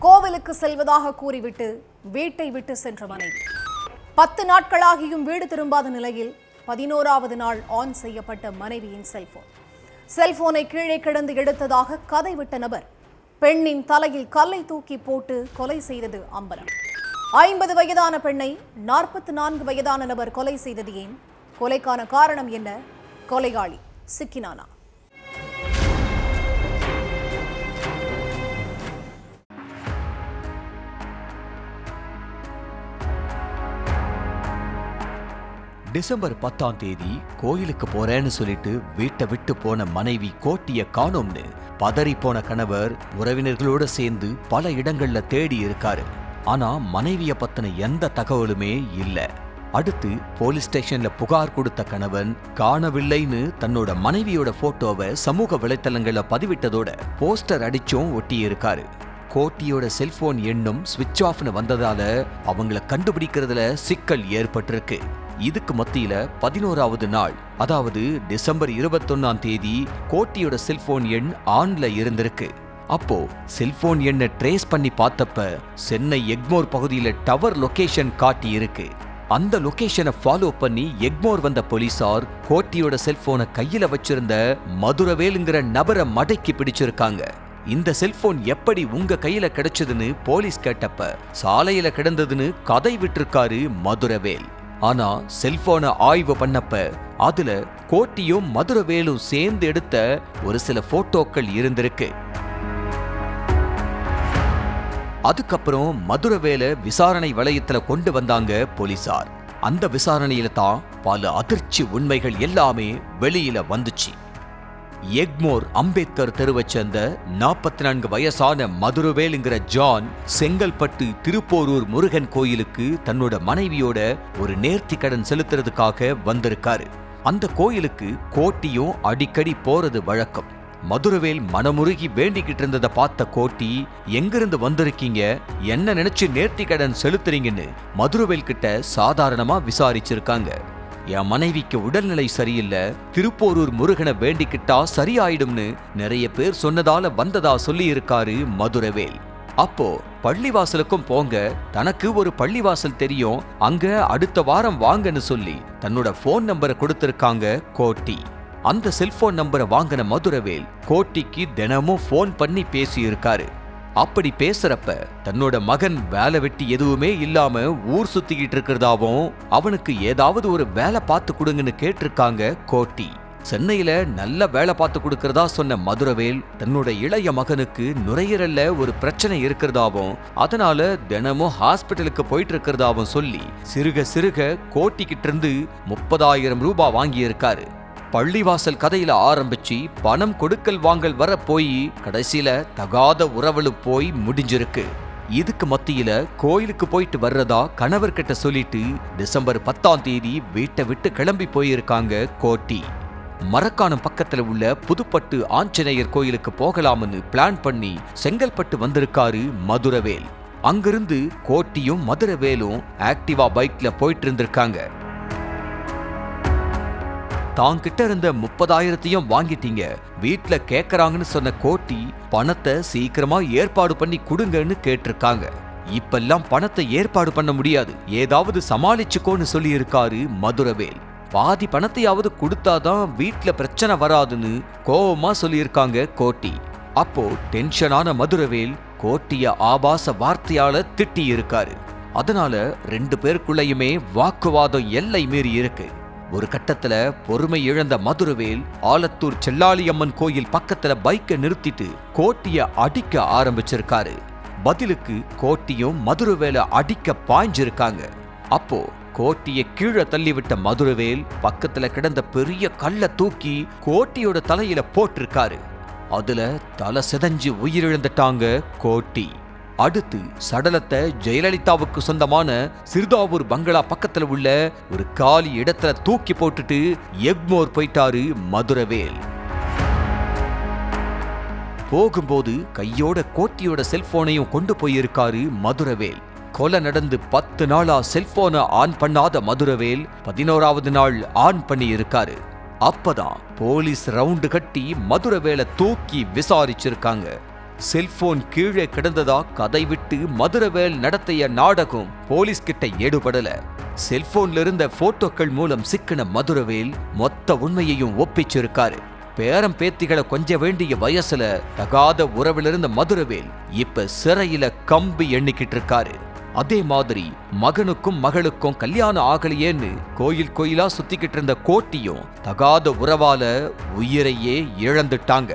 கோவிலுக்கு செல்வதாக கூறிவிட்டு வீட்டை விட்டு சென்ற மனைவி 10 நாட்களாகியும் வீடு திரும்பாத நிலையில் 11வது நாள் ஆன் செய்யப்பட்ட மனைவியின் செல்போனை கீழே கிடந்து எடுத்ததாக கதை விட்ட நபர் பெண்ணின் தலையில் கல்லை தூக்கி போட்டு கொலை செய்தது அம்பலம். 50 வயதான பெண்ணை 44 வயதான நபர் கொலை செய்தது ஏன்? கொலைக்கான காரணம் என்ன? கொலையாளி சிக்கினானா? டிசம்பர் 10ஆம் தேதி கோயிலுக்கு போறேன்னு சொல்லிட்டு வீட்டை விட்டு போன மனைவி கோட்டிய காணோம்னு பதறி போன கணவர் உறவினர்களோட சேர்ந்து பல இடங்கள்ல தேடி இருக்காரு. ஆனா மனைவிய பத்தின எந்த தகவலுமே இல்ல. அடுத்து போலீஸ் ஸ்டேஷன்ல புகார் கொடுத்த கணவன் காணவில்லைன்னு தன்னோட மனைவியோட போட்டோவை சமூக வலைத்தளங்கள்ல பதிவிட்டதோட போஸ்டர் அடிச்சும் ஒட்டி இருக்காரு. கோட்டியோட செல்போன் எண்ணும் ஸ்விட்ச் ஆஃப்னு வந்ததால அவங்கள கண்டுபிடிக்கிறதுல சிக்கல் ஏற்பட்டிருக்கு. இதுக்கு மத்தியில 11வது நாள், அதாவது டிசம்பர் 21ஆம் தேதி கோட்டியோட செல்போன் எண் ஆன்ல இருந்திருக்கு. அப்போ செல்போன் எண்ணை ட்ரேஸ் பண்ணி பார்த்தப்ப சென்னை எக்மோர் பகுதியில டவர் லொகேஷன் காட்டி இருக்கு. அந்த லொகேஷனை ஃபாலோ பண்ணி எக்மோர் வந்த போலீசார் கோட்டியோட செல்போனை கையில வச்சிருந்த மதுரவேலுங்கிற நபரை மடக்கி பிடிச்சிருக்காங்க. இந்த செல்போன் எப்படி உங்க கையில கிடைச்சதுன்னு போலீஸ் கேட்டப்ப சாலையில கிடந்ததுன்னு கதை விட்டிருக்காரு மதுரவேல். ஆனா செல்போனை ஆய்வு பண்ணப்ப அதுல கோட்டியும் மதுரவேலும் சேர்ந்து எடுத்த ஒரு சில போட்டோக்கள் இருந்திருக்கு. அதுக்கப்புறம் மதுரவேலை விசாரணை வளையத்துல கொண்டு வந்தாங்க போலீசார். அந்த விசாரணையில தான் பல அதிர்ச்சி உண்மைகள் எல்லாமே வெளியில வந்துச்சு. எக்மோர் அம்பேத்கர் தெருவை சேர்ந்த 44 வயசான மதுரவேலுங்கிற ஜான் செங்கல்பட்டு திருப்போரூர் முருகன் கோயிலுக்கு தன்னோட மனைவியோட ஒரு நேர்த்தி கடன் செலுத்துறதுக்காக வந்திருக்காரு. அந்த கோயிலுக்கு கோட்டியும் அடிக்கடி போறது வழக்கம். மதுரவேல் மனமுருகி வேண்டிக்கிட்டு இருந்ததை பார்த்த கோட்டி, எங்கிருந்து வந்திருக்கீங்க, என்ன நினைச்சு நேர்த்தி கடன் செலுத்துறீங்கன்னு மதுரவேல் கிட்ட சாதாரணமா விசாரிச்சிருக்காங்க. என் மனைவிக்கு உடல்நிலை சரியில்லை, திருப்போரூர் முருகனை வேண்டிக்கிட்டா சரியாயிடும்னு நிறைய பேர் சொன்னதால வந்ததா சொல்லி இருக்காரு மதுரவேல். அப்போ பள்ளிவாசலுக்கும் போங்க, தனக்கு ஒரு பள்ளிவாசல் தெரியும், அங்க அடுத்த வாரம் வாங்கன்னு சொல்லி தன்னோட போன் நம்பரை கொடுத்திருக்காங்க கோட்டி. அந்த செல்போன் நம்பரை வாங்கின மதுரவேல் கோட்டிக்கு தினமும் போன் பண்ணி பேசி இருக்காரு. அப்படி பேசுறப்ப தன்னோட மகன் வேலை வெட்டி எதுவுமே இல்லாம ஊர் சுத்திக்கிட்டு இருக்கிறதாவும் அவனுக்கு ஏதாவது ஒரு வேலை பார்த்து கொடுங்கன்னு கேட்டிருக்காங்க கோட்டி. சென்னையில நல்ல வேலை பார்த்து கொடுக்கறதா சொன்ன மதுரவேல் தன்னோட இளைய மகனுக்கு நுரையீரல்ல ஒரு பிரச்சனை இருக்கிறதாவும் அதனால தினமும் ஹாஸ்பிட்டலுக்கு போயிட்டு இருக்கிறதாவும் சொல்லி சிறுக சிறுக கோட்டிக்கிட்ட இருந்து 30,000 ரூபாய் வாங்கி இருக்காரு. பள்ளிவாசல் கதையில ஆரம்பிச்சு பணம் கொடுக்கல் வாங்கல் வர போய் கடைசியில தகாத உறவலு போய் முடிஞ்சிருக்கு. இதுக்கு மத்தியில கோயிலுக்கு போயிட்டு வர்றதா கணவர்கிட்ட சொல்லிட்டு டிசம்பர் 10ஆம் தேதி வீட்டை விட்டு கிளம்பி போயிருக்காங்க கோட்டி. மரக்காணம் பக்கத்துல உள்ள புதுப்பட்டு ஆஞ்சநேயர் கோயிலுக்கு போகலாம்னு பிளான் பண்ணி செங்கல்பட்டு வந்திருக்காரு மதுரவேல். அங்கிருந்து கோட்டியும் மதுரவேலும் ஆக்டிவா பைக்ல போயிட்டு இருந்திருக்காங்க. தாங்கிட்ட இருந்த 30,000 வாங்கிட்டீங்க, வீட்டுல கேக்குறாங்கன்னு சொன்ன கோட்டி பணத்தை சீக்கிரமா ஏற்பாடு பண்ணி கொடுங்கன்னு கேட்டிருக்காங்க. இப்பெல்லாம் பணத்தை ஏற்பாடு பண்ண முடியாது, ஏதாவது சமாளிச்சுக்கோன்னு சொல்லி இருக்காரு மதுரவேல். பாதி பணத்தையாவது கொடுத்தாதான் வீட்டுல பிரச்சனை வராதுன்னு கோவமா சொல்லியிருக்காங்க கோட்டி. அப்போ டென்ஷனான மதுரவேல் கோட்டிய ஆபாச வார்த்தையால திட்டி இருக்காரு. அதனால 2 பேருக்குள்ளயுமே வாக்குவாதம் எல்லை மீறி இருக்கு. ஒரு கட்டத்துல பொறுமை இழந்த மதுரவேல் ஆலத்தூர் செல்லாளியம்மன் கோயில் பக்கத்துல பைக்கை நிறுத்திட்டு கோட்டிய அடிக்க ஆரம்பிச்சிருக்காரு. பதிலுக்கு கோட்டியும் மதுரவேலை அடிக்க பாய்ஞ்சிருக்காங்க. அப்போ கோட்டிய கீழே தள்ளிவிட்ட மதுரவேல் பக்கத்துல கிடந்த பெரிய கல்லை தூக்கி கோட்டியோட தலையில போட்டிருக்காரு. அதுல தலை சிதஞ்சு உயிரிழந்துட்டாங்க கோட்டி. அடுத்து சடலத்தை ஜெயலலிதாவுக்கு சொந்தமான சிறுதாவூர் பங்களா பக்கத்துல உள்ள ஒரு காலி இடத்துல தூக்கி போட்டுட்டு எக்மோர் போயிட்டாரு மதுரவேல். போகும்போது கையோட கோட்டியோட செல்போனையும் கொண்டு போயிருக்காரு மதுரவேல். கொலை நடந்து 10 நாளா செல்போனை ஆன் பண்ணாத மதுரவேல் 11வது நாள் ஆன் பண்ணி இருக்காரு. அப்பதான் போலீஸ் ரவுண்டு கட்டி மதுரவேலை தூக்கி விசாரிச்சிருக்காங்க. செல்போன் கீழே கிடந்ததா கதை விட்டு மதுரவேல் நடத்திய நாடகம் போலீஸ் கிட்ட ஈடுபடல. செல்போன்ல இருந்த போட்டோக்கள் மூலம் சிக்கின மதுரவேல் மொத்த உண்மையையும் ஒப்பிச்சிருக்காரு. பேரம் பேத்திகளை கொஞ்ச வேண்டிய வயசுல தகாத உறவிலிருந்த மதுரவேல் இப்ப சிறையில கம்பி எண்ணிக்கிட்டு இருக்காரு. அதே மாதிரி மகனுக்கும் மகளுக்கும் கல்யாணம் ஆகலையேன்னு கோயிலா சுத்திக்கிட்டு இருந்த கோட்டியும் தகாத உறவால உயிரையே இழந்துட்டாங்க.